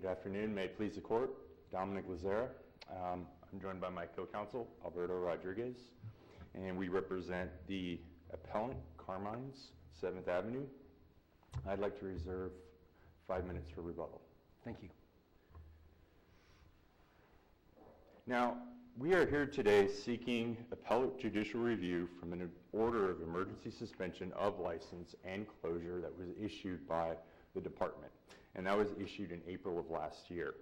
Good afternoon. May it please the court. Dominic Lazara. I'm joined by my co-counsel, Alberto Rodriguez, and we represent the appellant, CARMINES, 7th Avenue. I'd like to reserve 5 minutes for rebuttal. Thank you. Now, we are here today seeking appellate judicial review from an order of emergency suspension of license and closure that was issued by the department, and that was issued in April of last year.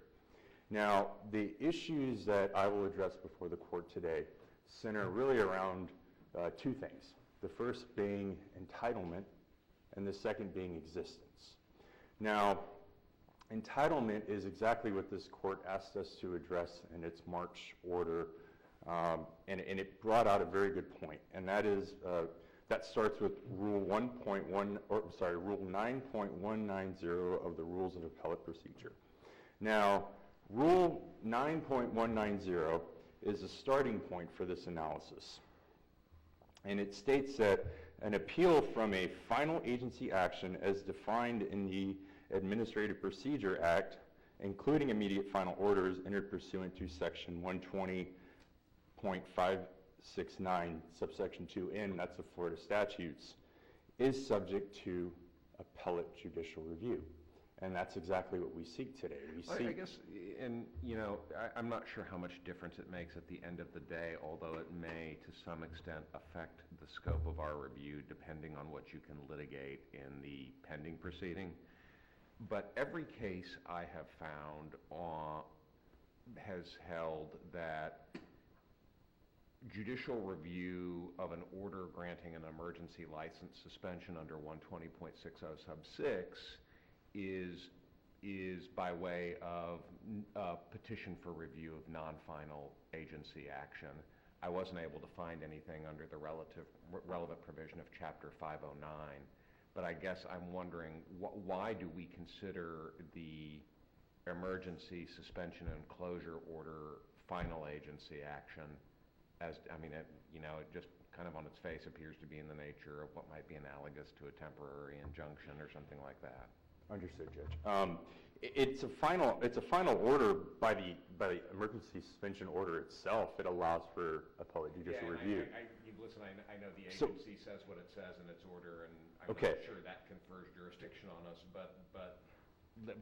Now, the issues that I will address before the court today center really around two things. The first being entitlement, and the second being existence. Now, entitlement is exactly what this court asked us to address in its March order, and it brought out a very good point, and that is that starts with Rule 9.190 of the Rules of Appellate Procedure. Now, Rule 9.190 is a starting point for this analysis, and it states that an appeal from a final agency action as defined in the Administrative Procedure Act, including immediate final orders entered pursuant to Section 120.569, subsection 2N, that's the Florida statutes, is subject to appellate judicial review. And that's exactly what we seek today. I guess, and I'm not sure how much difference it makes at the end of the day, although it may to some extent affect the scope of our review depending on what you can litigate in the pending proceeding. But every case I have found has held that judicial review of an order granting an emergency license suspension under 120.60 sub 6 is by way of a petition for review of non-final agency action. I wasn't able to find anything under the relevant provision of Chapter 509, but I guess I'm wondering why do we consider the emergency suspension and closure order final agency action as, it just kind of on its face appears to be in the nature of what might be analogous to a temporary injunction or something like that. Understood, Judge. It's a final order by the emergency suspension order itself. It allows for appellate judicial review. Listen, I know the agency says what it says in its order, and I'm not sure that confers jurisdiction on us, but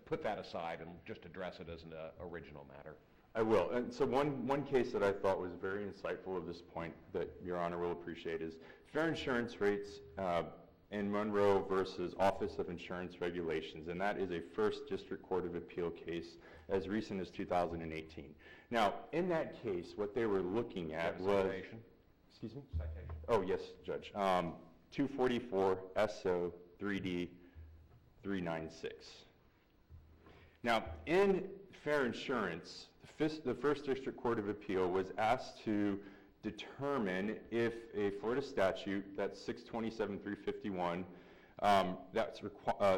put that aside and just address it as an original matter. I will. And so one case that I thought was very insightful of this point that Your Honor will appreciate is fair insurance rates in Monroe versus Office of Insurance Regulations, and that is a First District Court of Appeal case as recent as 2018. Now, in that case, what they were looking at was... Citation? Excuse me? Citation. Oh, yes, Judge. 244 SO 3D 396. Now, in fair insurance, the First District Court of Appeal was asked to determine if a Florida statute, that's 627.351, that's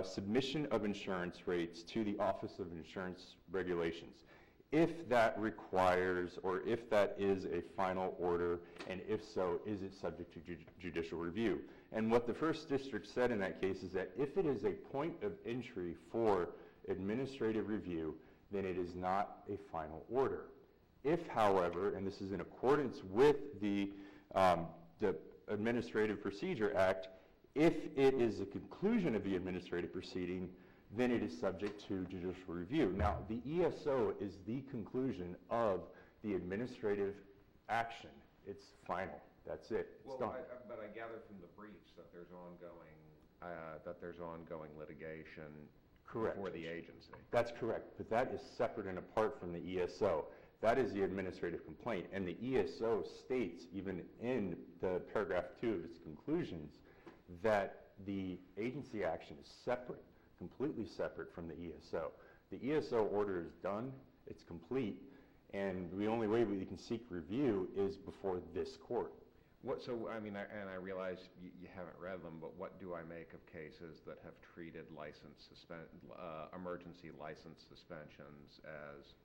submission of insurance rates to the Office of Insurance Regulations, if that requires or if that is a final order, and if so, is it subject to judicial review? And what the First District said in that case is that if it is a point of entry for administrative review, then it is not a final order. If, however, and this is in accordance with the Administrative Procedure Act, if it is a conclusion of the administrative proceeding, then it is subject to judicial review. Now, the ESO is the conclusion of the administrative action. It's final. That's it. It's done. But I gather from the briefs that there's ongoing litigation. Correct. Before the agency. That's correct, but that is separate and apart from the ESO. That is the administrative complaint, and the ESO states, even in the paragraph 2 of its conclusions, that the agency action is separate, completely separate from the ESO. The ESO order is done, it's complete, and the only way we can seek review is before this court. I realize you haven't read them, but what do I make of cases that have treated emergency license suspensions as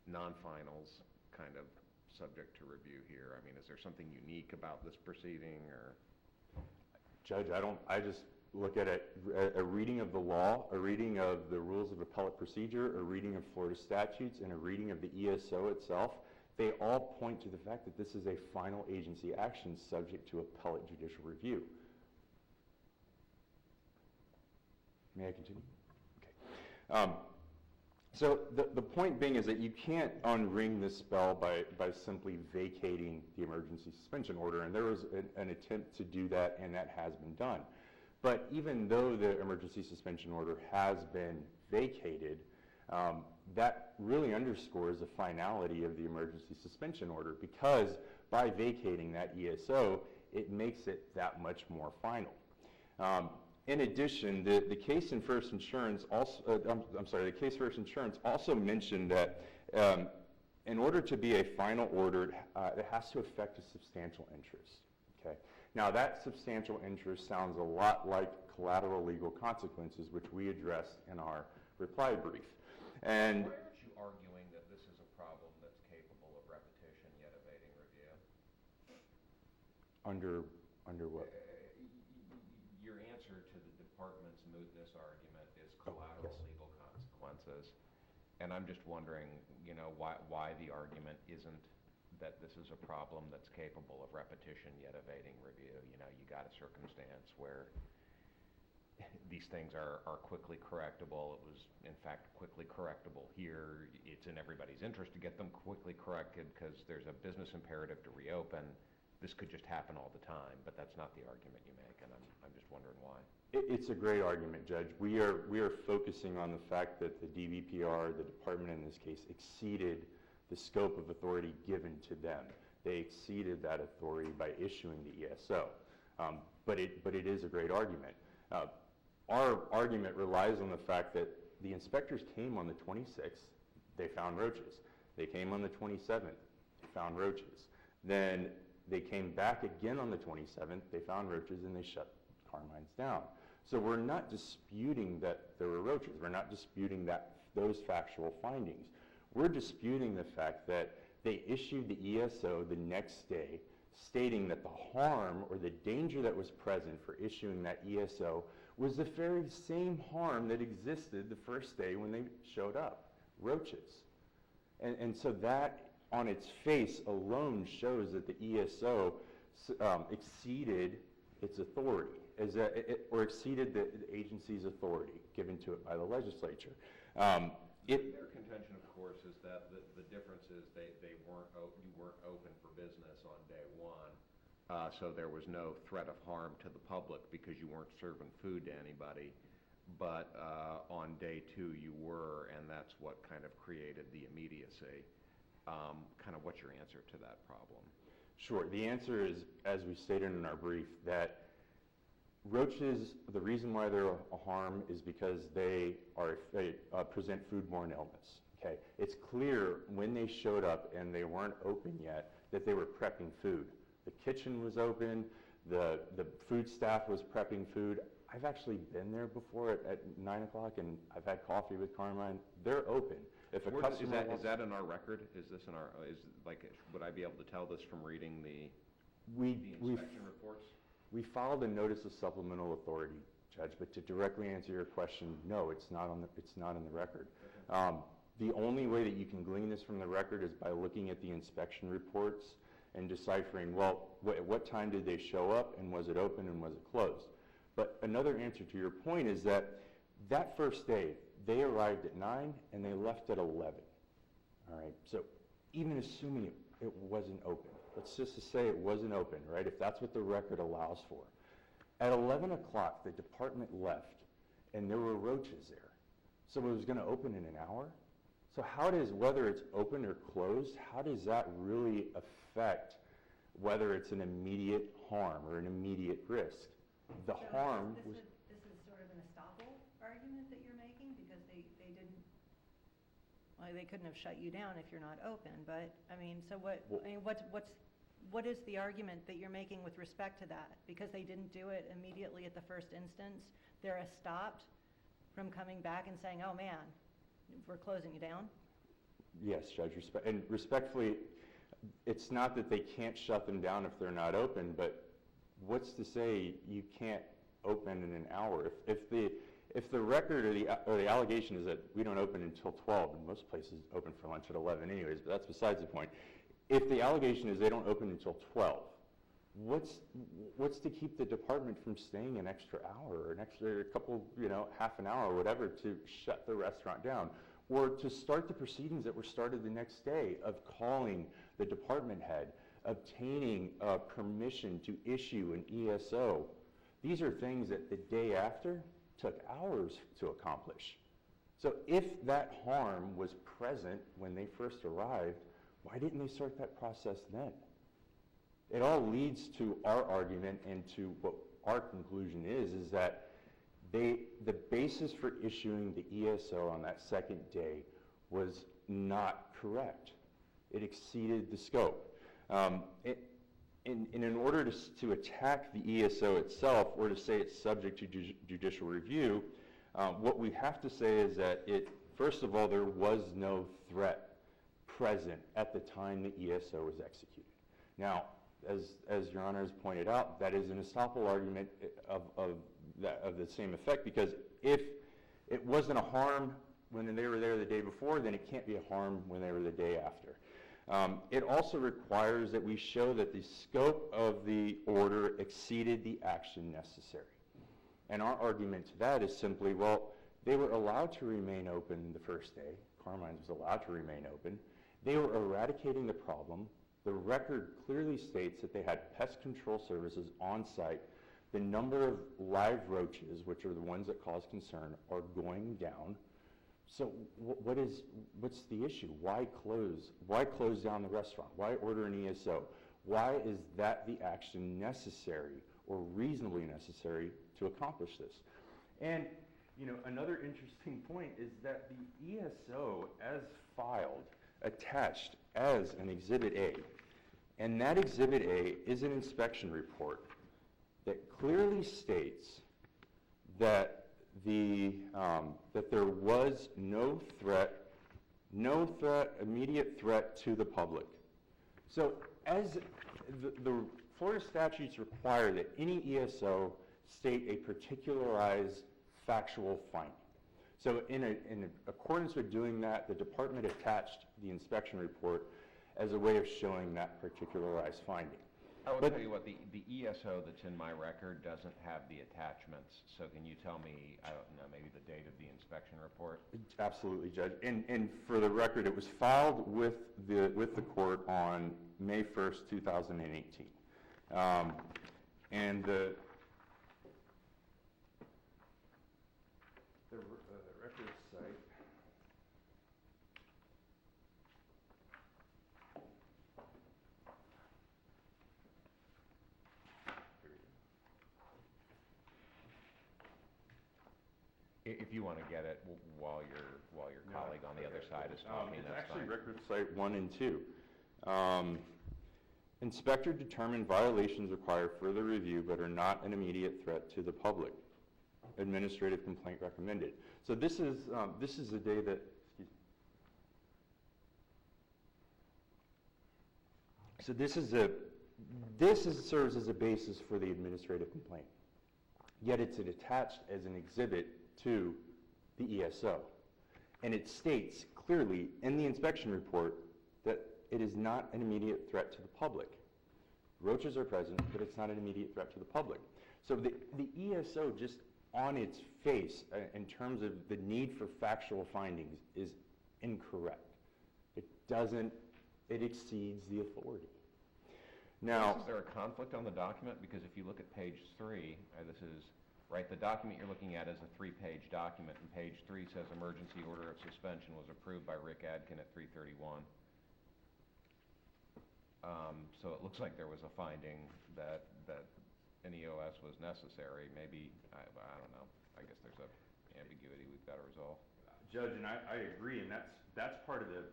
non-finals, kind of subject to review here? Is there something unique about this proceeding, or? Judge, look at a reading of the law, a reading of the rules of appellate procedure, a reading of Florida statutes, and a reading of the ESO itself, they all point to the fact that this is a final agency action subject to appellate judicial review. May I continue? Okay. So the point being is that you can't unring this spell by simply vacating the emergency suspension order, and there was an attempt to do that, and that has been done. But even though the emergency suspension order has been vacated, that really underscores the finality of the emergency suspension order, because by vacating that ESO, it makes it that much more final. In addition, the case in First Insurance also, the case First Insurance also mentioned that in order to be a final order, it has to affect a substantial interest. Okay. Now that substantial interest sounds a lot like collateral legal consequences, which we addressed in our reply brief. And why aren't you arguing that this is a problem that's capable of repetition yet evading review? Under what? Your answer to the department's mootness argument is collateral legal consequences. And I'm just wondering, you know, why the argument isn't that this is a problem that's capable of repetition yet evading review. You know, you got a circumstance where these things are quickly correctable. It was, in fact, quickly correctable here. It's in everybody's interest to get them quickly corrected because there's a business imperative to reopen. This could just happen all the time, but that's not the argument you make, and I'm just wondering why. It's a great argument, Judge. We are focusing on the fact that the DVPR, the department in this case, exceeded the scope of authority given to them. They exceeded that authority by issuing the ESO. But it is a great argument. Our argument relies on the fact that the inspectors came on the 26th, they found roaches. They came on the 27th, they found roaches. Then they came back again on the 27th, they found roaches, and they shut Carmines down. So we're not disputing that there were roaches. We're not disputing those factual findings. We're disputing the fact that they issued the ESO the next day, stating that the harm or the danger that was present for issuing that ESO was the very same harm that existed the first day when they showed up, roaches. And so that on its face alone shows that the ESO exceeded its authority, or exceeded the agency's authority given to it by the legislature. Their contention, of course, is that the difference is you weren't open for business on day one, so there was no threat of harm to the public because you weren't serving food to anybody. But on day two you were, and that's what kind of created the immediacy. Kind of what's your answer to that problem? Sure. The answer is, as we stated in our brief, that roaches, the reason why they're a harm is because they present foodborne illness. Okay, it's clear when they showed up and they weren't open yet that they were prepping food. The kitchen was open, the food staff was prepping food. I've actually been there before at 9 o'clock, and I've had coffee with Carmine. They're open. If a customer is that in our record? Is this in our? Would I be able to tell this from reading the inspection reports? We filed a notice of supplemental authority, Judge. But to directly answer your question, no, it's not in the record. Okay. The only way that you can glean this from the record is by looking at the inspection reports and deciphering, well, what time did they show up, and was it open, and was it closed? But another answer to your point is that first day, they arrived at 9 and they left at 11. All right, so even assuming it wasn't open, let's just say it wasn't open, right, if that's what the record allows for. At 11 o'clock, the department left and there were roaches there. So it was going to open in an hour? So whether it's open or closed, how does that really affect whether it's an immediate harm or an immediate risk? The harm was... This is sort of an estoppel argument that you're making, because they didn't, well, they couldn't have shut you down if you're not open, but, I mean, so what is the argument that you're making with respect to that? Because they didn't do it immediately at the first instance, they're stopped from coming back and saying, oh man, we're closing you down? Yes, Judge, and respectfully, it's not that they can't shut them down if they're not open, but what's to say you can't open in an hour. If the record or the allegation is that we don't open until 12, and most places open for lunch at 11 anyways, but that's besides the point. If the allegation is they don't open until 12, what's to keep the department from staying an extra hour or an extra couple, half an hour or whatever to shut the restaurant down? Or to start the proceedings that were started the next day of calling the department head, obtaining permission to issue an ESO. These are things that the day after took hours to accomplish. So if that harm was present when they first arrived, why didn't they start that process then? It all leads to our argument and to what our conclusion is that the basis for issuing the ESO on that second day was not correct. It exceeded the scope. In order to attack the ESO itself, or to say it's subject to judicial review, what we have to say is that first of all, there was no threat present at the time the ESO was executed. Now, as Your Honor has pointed out, that is an estoppel argument of the same effect, because if it wasn't a harm when they were there the day before, then it can't be a harm when they were the day after. It also requires that we show that the scope of the order exceeded the action necessary. And our argument to that is simply, well, they were allowed to remain open the first day. CARMINES was allowed to remain open. They were eradicating the problem. The record clearly states that they had pest control services on site. The number of live roaches, which are the ones that cause concern, are going down. So what's the issue? Why close? Why close down the restaurant? Why order an ESO? Why is that the action necessary or reasonably necessary to accomplish this? And another interesting point is that the ESO, as filed, attached as an Exhibit A, and that Exhibit A is an inspection report that clearly states that that there was no immediate threat to the public. So as the Florida statutes require that any ESO state a particularized factual finding. So in accordance with doing that, the department attached the inspection report as a way of showing that particularized finding. I will tell you what, the ESO that's in my record doesn't have the attachments. So can you tell me, I don't know, maybe the date of the inspection report? Absolutely, Judge. And for the record, it was filed with the court on May 1st, 2018. And the record site. If you want to get it while your colleague on the other side is talking, it's that's actually fine. record site 1 and 2. Inspector determined violations require further review but are not an immediate threat to the public. Administrative complaint recommended. So this is the day that. So this serves as a basis for the administrative complaint. Yet it's attached as an exhibit to the ESO. And it states clearly in the inspection report that it is not an immediate threat to the public. Roaches are present, but it's not an immediate threat to the public. So the ESO, just on its face, in terms of the need for factual findings, is incorrect. It exceeds the authority. Now, Is there a conflict on the document? Because if you look at page 3, the document you're looking at is a 3-page document, and page 3 says emergency order of suspension was approved by Rick Adkin at 3:31. So it looks like there was a finding that an EOS was necessary. Maybe, I don't know. I guess there's an ambiguity we've got to resolve. Judge, and I agree, and that's part of the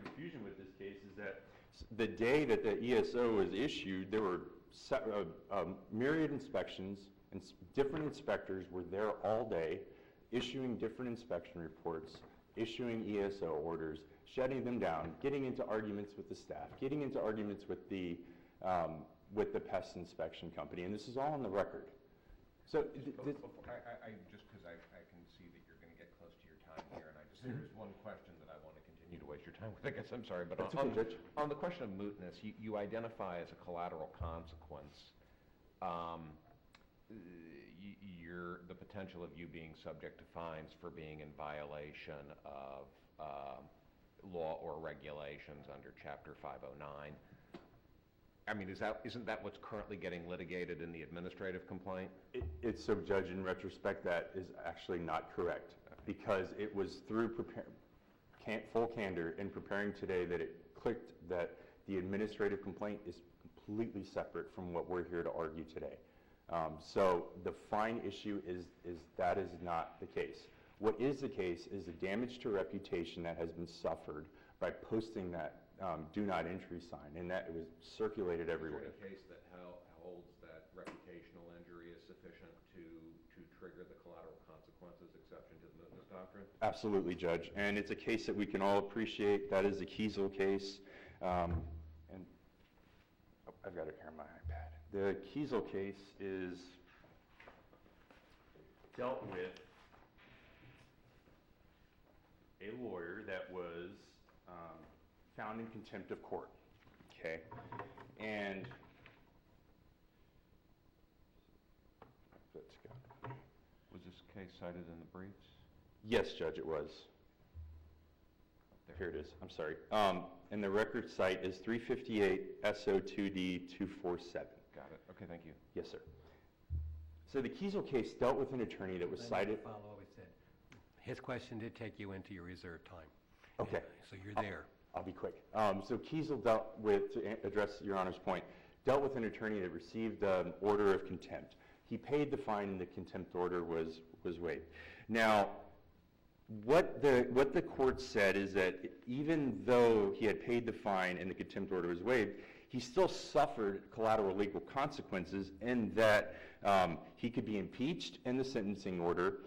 confusion with this case is that the day that the ESO was issued, there were myriad inspections, and different inspectors were there all day, issuing different inspection reports, issuing ESO orders, shutting them down, getting into arguments with the staff, getting into arguments with the pest inspection company, and this is all on the record. So, Just because I can see that you're going to get close to your time here, and there's one question that I want to continue to waste your time with. I guess I'm sorry, but That's okay, Judge. on the question of mootness, you identify as a collateral consequence the potential of you being subject to fines for being in violation of law or regulations under Chapter 509. I mean, isn't that what's currently getting litigated in the administrative complaint? It's so, Judge, in retrospect, that is actually not correct, because it was through full candor in preparing today that it clicked that the administrative complaint is completely separate from what we're here to argue today. So the fine issue is not the case. What is the case is the damage to reputation that has been suffered by posting that do not entry sign, and that it was circulated everywhere. Is there a case that holds that reputational injury is sufficient to trigger the collateral consequences exception to the mootness doctrine? Absolutely, Judge, and it's a case that we can all appreciate. That is the Kiesel case, and I've got it here on my iPad. The Kiesel case is dealt with a lawyer that was found in contempt of court, okay? And let's go. Was this case cited in the briefs? Yes, Judge, it was. Here it is. I'm sorry. And the record site is 358 SO2D 247. Got it. Okay, thank you. Yes, sir. So the Kiesel case dealt with an attorney that was cited. Follow what we said. His question did take you into your reserved time. Okay. So you're there. I'll be quick. So Kiesel dealt with, to address Your Honor's point, dealt with an attorney that received an order of contempt. He paid the fine, and the contempt order was waived. Now, what the court said is that even though he had paid the fine and the contempt order was waived, he still suffered collateral legal consequences in that he could be impeached in the sentencing order.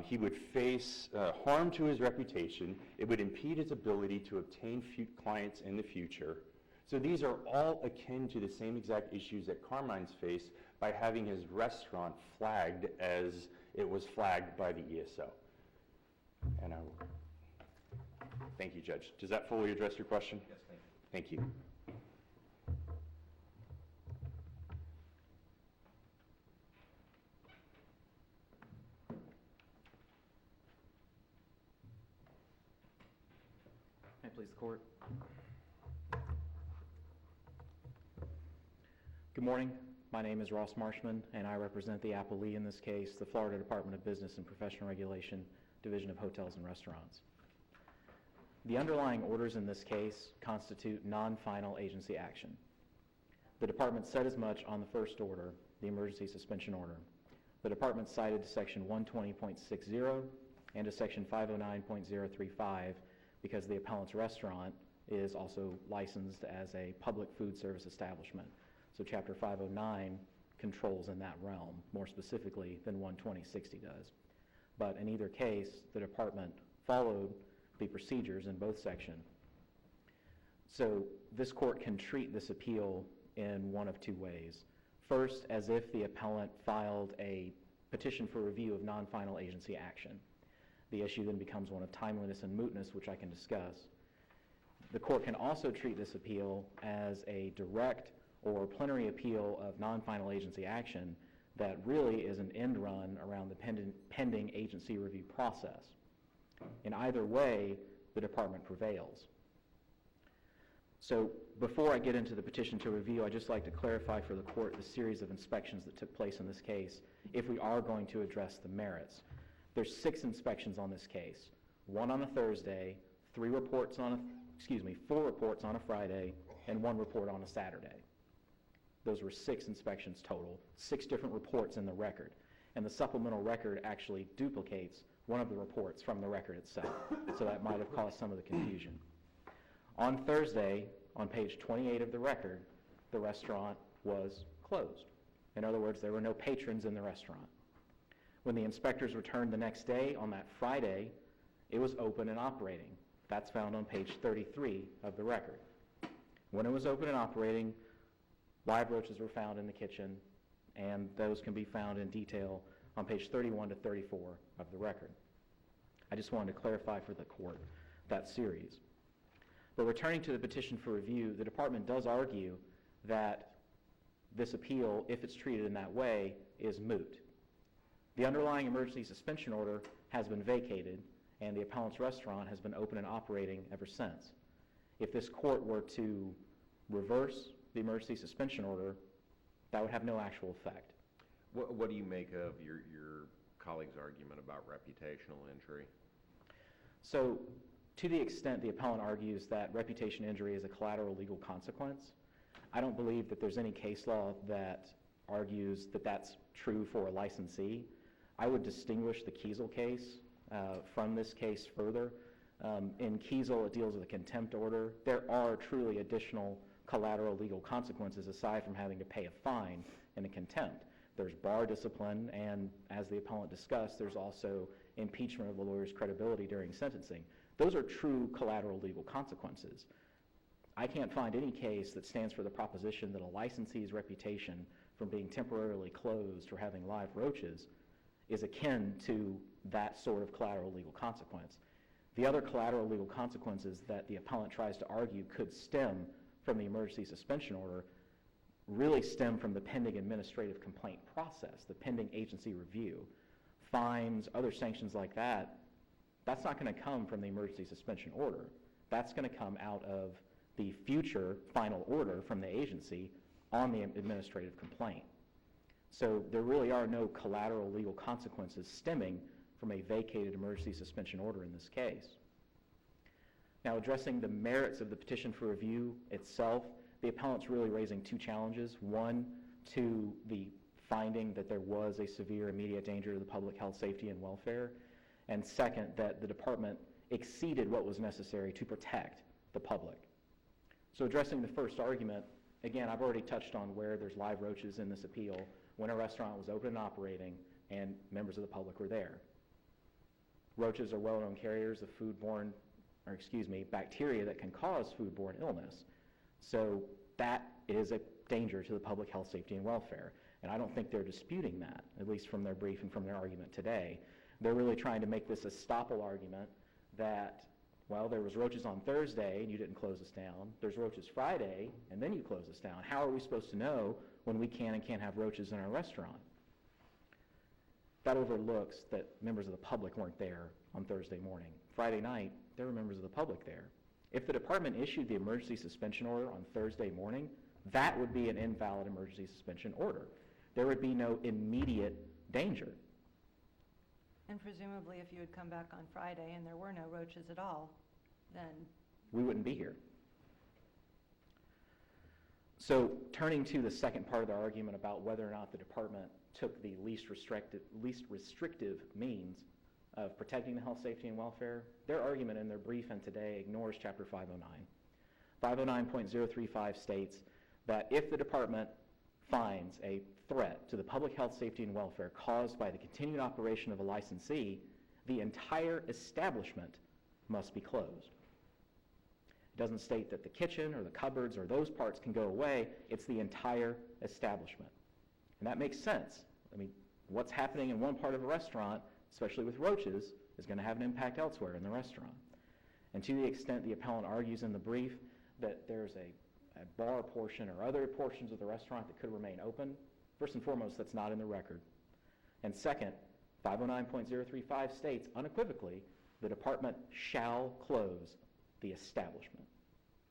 He would face harm to his reputation. It would impede his ability to obtain clients in the future. So these are all akin to the same exact issues that CARMINES faced by having his restaurant flagged as it was flagged by the ESO. And thank you, Judge. Does that fully address your question? Yes, thank you. Thank you. May it please the court. Good morning. My name is Ross Marshman, and I represent the appellee in this case, the Florida Department of Business and Professional Regulation, Division of Hotels and Restaurants. The underlying orders in this case constitute non-final agency action. The department said as much on the first order, the emergency suspension order. The department cited section 120.60 and to section 509.035 because the appellant's restaurant is also licensed as a public food service establishment. So Chapter 509 controls in that realm, more specifically than 120.60 does. But in either case, the department followed the procedures in both sections. So this court can treat this appeal in one of two ways. First, as if the appellant filed a petition for review of non-final agency action. The issue then becomes one of timeliness and mootness, which I can discuss. The court can also treat this appeal as a direct or plenary appeal of non-final agency action that really is an end run around the pending agency review process. In either way, the department prevails. So before I get into the petition to review, I'd just like to clarify for the court the series of inspections that took place in this case if we are going to address the merits. There's 6 inspections on this case, 1 on a Thursday, 4 reports on a Friday, and 1 report on a Saturday. Those were 6 inspections total, 6 different reports in the record. And the supplemental record actually duplicates one of the reports from the record itself. So that might have caused some of the confusion. On Thursday, on page 28 of the record, the restaurant was closed. In other words, there were no patrons in the restaurant. When the inspectors returned the next day, on that Friday, it was open and operating. That's found on page 33 of the record. When it was open and operating, live roaches were found in the kitchen, and those can be found in detail on page 31 to 34 of the record. I just wanted to clarify for the court that series. But returning to the petition for review, the department does argue that this appeal, if it's treated in that way, is moot. The underlying emergency suspension order has been vacated, and the appellant's restaurant has been open and operating ever since. If this court were to reverse the emergency suspension order, that would have no actual effect. What do you make of your colleague's argument about reputational injury? So, to the extent the appellant argues that reputation injury is a collateral legal consequence, I don't believe that there's any case law that argues that that's true for a licensee. I would distinguish the Kiesel case from this case further. In Kiesel, it deals with a contempt order. There are truly additional collateral legal consequences aside from having to pay a fine in a contempt. There's bar discipline, and as the appellant discussed, there's also impeachment of the lawyer's credibility during sentencing. Those are true collateral legal consequences. I can't find any case that stands for the proposition that a licensee's reputation from being temporarily closed for having live roaches is akin to that sort of collateral legal consequence. The other collateral legal consequences that the appellant tries to argue could stem from the emergency suspension order really stem from the pending administrative complaint process, the pending agency review. Fines, other sanctions like that, that's not going to come from the emergency suspension order. That's going to come out of the future final order from the agency on the administrative complaint. So there really are no collateral legal consequences stemming from a vacated emergency suspension order in this case. Now, addressing the merits of the petition for review itself, the appellant's really raising two challenges. One, to the finding that there was a severe immediate danger to the public health, safety, and welfare, and second, that the department exceeded what was necessary to protect the public. So addressing the first argument, again, I've already touched on where there's live roaches in this appeal, when a restaurant was open and operating and members of the public were there. Roaches are well-known carriers of bacteria that can cause foodborne illness. So that is a danger to the public health, safety, and welfare. And I don't think they're disputing that, at least from their brief and from their argument today. They're really trying to make this a estoppel argument that, well, there was roaches on Thursday and you didn't close us down. There's roaches Friday and then you close us down. How are we supposed to know when we can and can't have roaches in our restaurant? That overlooks that members of the public weren't there on Thursday morning. Friday night, there were members of the public there. If the department issued the emergency suspension order on Thursday morning, that would be an invalid emergency suspension order. There would be no immediate danger. And presumably if you had come back on Friday and there were no roaches at all, then we wouldn't be here. So turning to the second part of the argument about whether or not the department took the least restrictive means of protecting the health, safety, and welfare, their argument in their brief and today ignores Chapter 509. 509.035 states that if the department finds a threat to the public health, safety, and welfare caused by the continued operation of a licensee, the entire establishment must be closed. It doesn't state that the kitchen or the cupboards or those parts can go away. It's the entire establishment. And that makes sense. I mean, what's happening in one part of a restaurant, especially with roaches, is going to have an impact elsewhere in the restaurant. And to the extent the appellant argues in the brief that there's a bar portion or other portions of the restaurant that could remain open, first and foremost, that's not in the record. And second, 509.035 states unequivocally, the department shall close the establishment,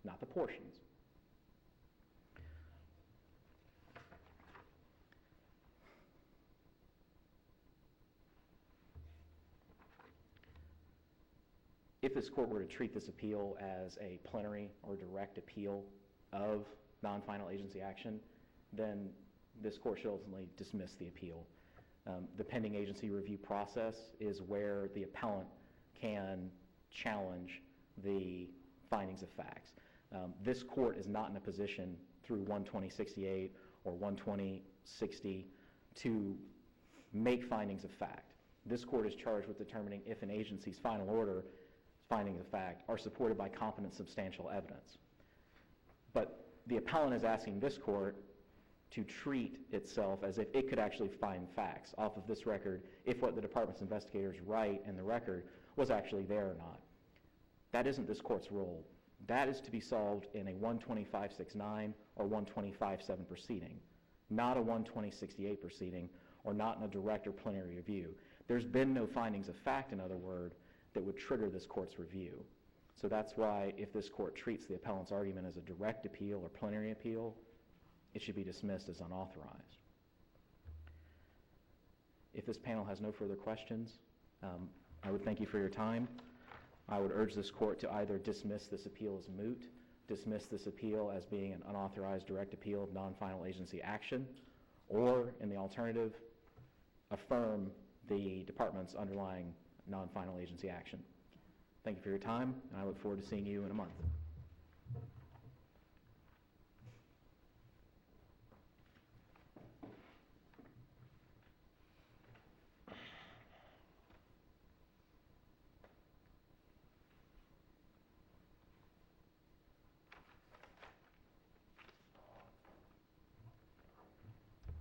not the portions. If this court were to treat this appeal as a plenary or direct appeal of non-final agency action, then this court should ultimately dismiss the appeal. The pending agency review process is where the appellant can challenge the findings of facts. This court is not in a position through 12068 or 12060 to make findings of fact. This court is charged with determining if an agency's final order findings of fact are supported by competent substantial evidence. But the appellant is asking this court to treat itself as if it could actually find facts off of this record if what the department's investigators write in the record was actually there or not. That isn't this court's role. That is to be solved in a 12569 or 125.7 proceeding, not a 12068 proceeding, or not in a direct or plenary review. There's been no findings of fact, in other words, that would trigger this court's review. So that's why if this court treats the appellant's argument as a direct appeal or plenary appeal, it should be dismissed as unauthorized. If this panel has no further questions, I would thank you for your time. I would urge this court to either dismiss this appeal as moot, dismiss this appeal as being an unauthorized direct appeal of non-final agency action, or, in the alternative, affirm the department's underlying non-final agency action. Thank you for your time, and I look forward to seeing you in a month.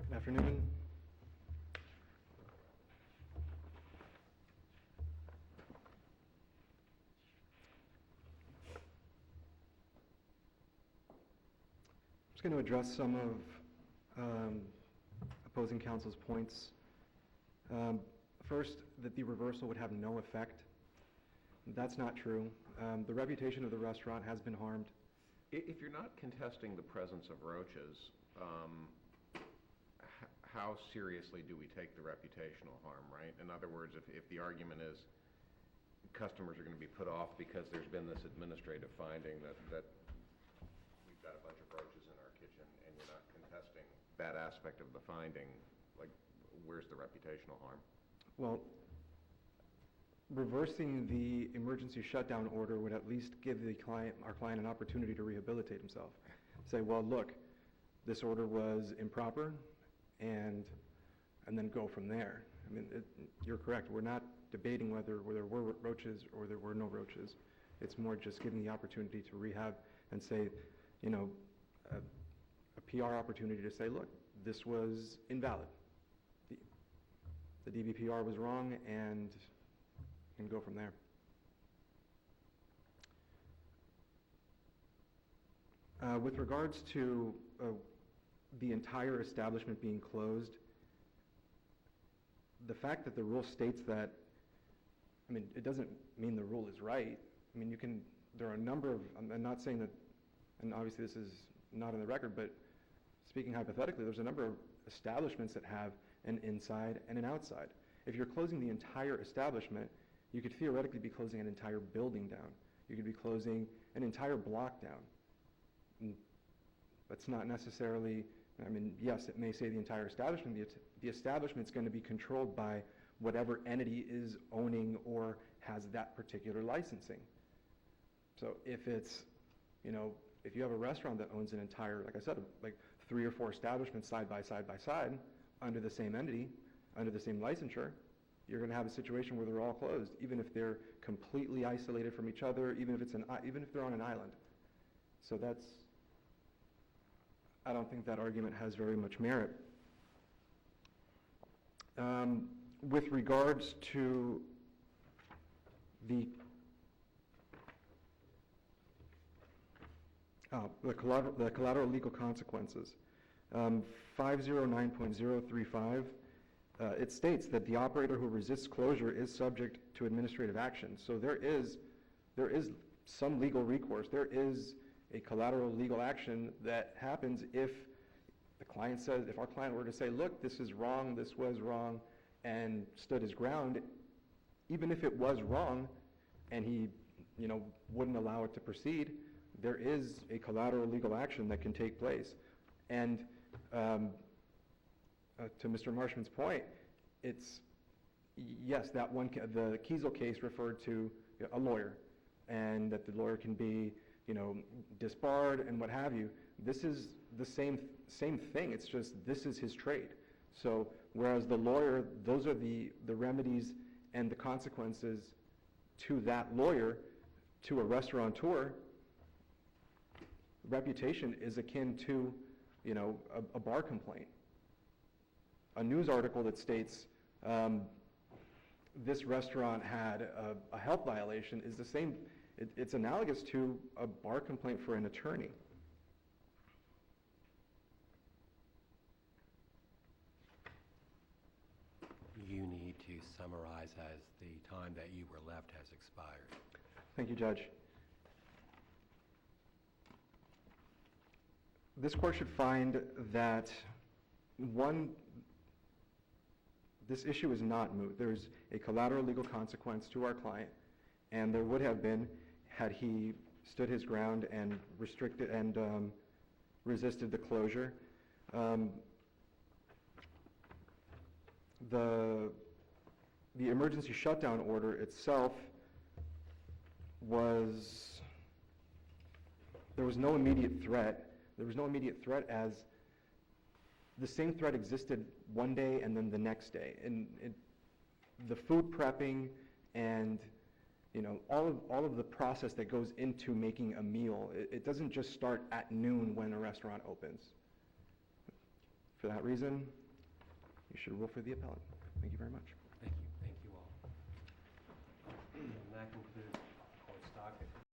Good afternoon. I'm just going to address some of opposing counsel's points. First, that the reversal would have no effect. That's not true. The reputation of the restaurant has been harmed. If you're not contesting the presence of roaches, how seriously do we take the reputational harm, right? In other words, if the argument is customers are going to be put off because there's been this administrative finding that we've got a bunch of roaches in our kitchen and you're not contesting that aspect of the finding, like, where's the reputational harm? Well, reversing the emergency shutdown order would at least give our client an opportunity to rehabilitate himself. Say, well, look, this order was improper, and then go from there. I mean, you're correct. We're not debating whether there were roaches or there were no roaches. It's more just giving the opportunity to rehab and say, you know, a PR opportunity to say, look, this was invalid. The DBPR was wrong, and go from there. With regards to the entire establishment being closed, the fact that the rule states that, I mean, it doesn't mean the rule is right. I mean, there are a number of, I'm not saying that, and obviously this is not on the record, but speaking hypothetically, there's a number of establishments that have an inside and an outside. If you're closing the entire establishment, you could theoretically be closing an entire building down. You could be closing an entire block down. And that's not necessarily, I mean, yes, it may say the entire establishment. The establishment's going to be controlled by whatever entity is owning or has that particular licensing. So if it's, you know, if you have a restaurant that owns an entire, like I said, like 3 or 4 establishments side by side under the same entity, under the same licensure, you're going to have a situation where they're all closed, even if they're completely isolated from each other, even if they're on an island. So that's, I don't think that argument has very much merit. With regards to the collateral legal consequences, 509.035, it states that the operator who resists closure is subject to administrative action. So there is some legal recourse. There is a collateral legal action that happens if the client says, if our client were to say, look, this is wrong, this was wrong, and stood his ground, even if it was wrong and he, you know, wouldn't allow it to proceed, there is a collateral legal action that can take place. And to Mr. Marshman's point, it's, yes, that one, the Kiesel case referred to a lawyer, and that the lawyer can be, you know, disbarred and what have you. This is the same thing. It's just this is his trade. So whereas the lawyer, those are the remedies and the consequences to that lawyer, to a restaurateur, reputation is akin to, a bar complaint. A news article that states this restaurant had a health violation is the same, it's analogous to a bar complaint for an attorney. You need to summarize as the time that you were left has expired. Thank you, Judge. This court should find that, one, this issue is not moot. There's a collateral legal consequence to our client, and there would have been had he stood his ground and restricted and resisted the closure. The emergency shutdown order itself was, there was no immediate threat. There was no immediate threat, as the same threat existed one day and then the next day. And the food prepping and all of the process that goes into making a meal, it doesn't just start at noon when a restaurant opens. For that reason, you should rule for the appellant. Thank you very much. Thank you.